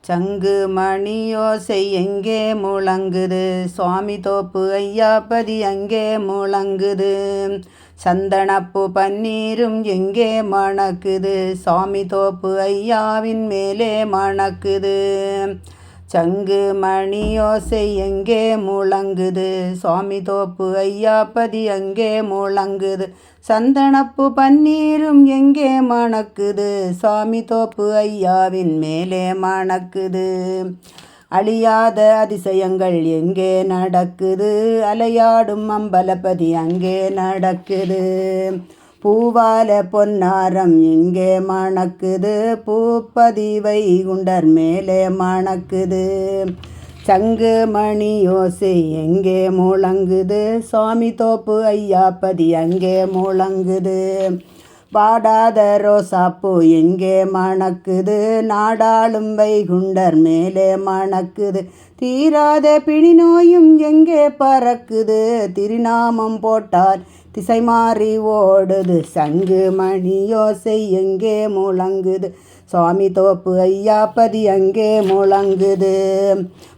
சங்கு மணியோசை எங்கே முழங்குது, சுவாமி தோப்பு ஐயாப்பதி அங்கே முழங்குது. சந்தனப்பு பன்னீரும் எங்கே மணக்குது, சுவாமி தோப்பு ஐயாவின் மேலே மணக்குது. சங்கு மணியோசை எங்கே முழங்குது, சுவாமி தோப்பு ஐயாப்பதி அங்கே முழங்குது. சந்தனப்பு பன்னீரும் எங்கே மணக்குது, சுவாமி தோப்பு ஐயாவின் மேலே மணக்குது. அழியாத அதிசயங்கள் எங்கே நடக்குது, அலையாடும் அம்பலப்பதி அங்கே நடக்குது. பூவால பொன்னாரம் எங்கே மணக்குது, பூப்பதி வைகுண்டர் மேலே மணக்குது. சங்கு மணியோசை எங்கே முழங்குது, சுவாமி தோப்பு ஐயாப்பதி அங்கே முழங்குது. வாடாத ரோசாப்பூ எங்கே மணக்குது, நாடாளும் வைகுண்டர் மேலே மணக்குது. தீராத பிணி நோயும் எங்கே பறக்குது, திருநாமம் போட்டால் திசை மாறி ஓடுது. சங்கு மணியோசை எங்கே முழங்குது, சுவாமி தோப்பு ஐயாப்பதி அங்கே முழங்குது.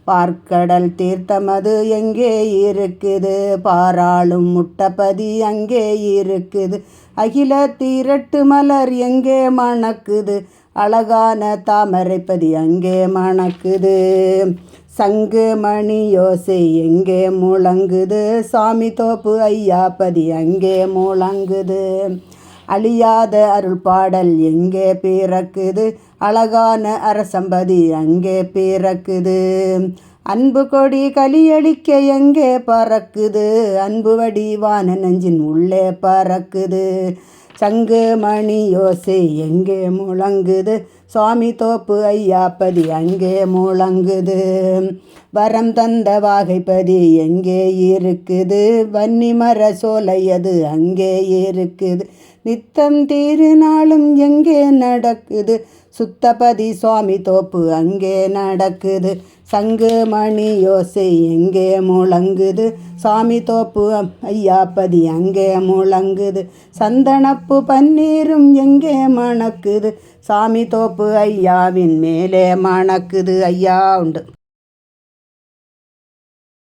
பார்க்கடல் தீர்த்தமது எங்கே இருக்குது, பாராளும் முட்டப்பதி அங்கே இருக்குது. அகில தீரட்டு மலர் எங்கே மணக்குது, அழகான தாமரைப்பதி அங்கே மணக்குது. சங்கு மணியோசை எங்கே முழங்குது, சாமி தோப்பு ஐயாப்பதி அங்கே முழங்குது. அழியாத அருள் பாடல் எங்கே பிறக்குது, அழகான அரசம்பதி அங்கே பிறக்குது. அன்பு கொடி கலியளிக்க எங்கே பறக்குது, அன்பு வடிவான நெஞ்சின் உள்ளே பறக்குது. சங்கு மணியோசை எங்கே முழங்குது, சுவாமி தோப்பு ஐயாப்பதி அங்கே முழங்குது. வரம் தந்த வாகைப்பதி எங்கே இருக்குது, வன்னிமர சோலையது அங்கே இருக்குது. நித்தம் திருநாளும் எங்கே நடக்குது, சுத்தபதி சுவாமி தோப்பு அங்கே நடக்குது. சங்கு மணியோசை எங்கே முழங்குது, சாமி தோப்பு ஐயாப்பதி அங்கே முழங்குது. சந்தனப்பு பன்னீரும் எங்கே மணக்குது, சாமி தோப்பு ஐயாவின் மேலே மணக்குது. ஐயா உண்டு.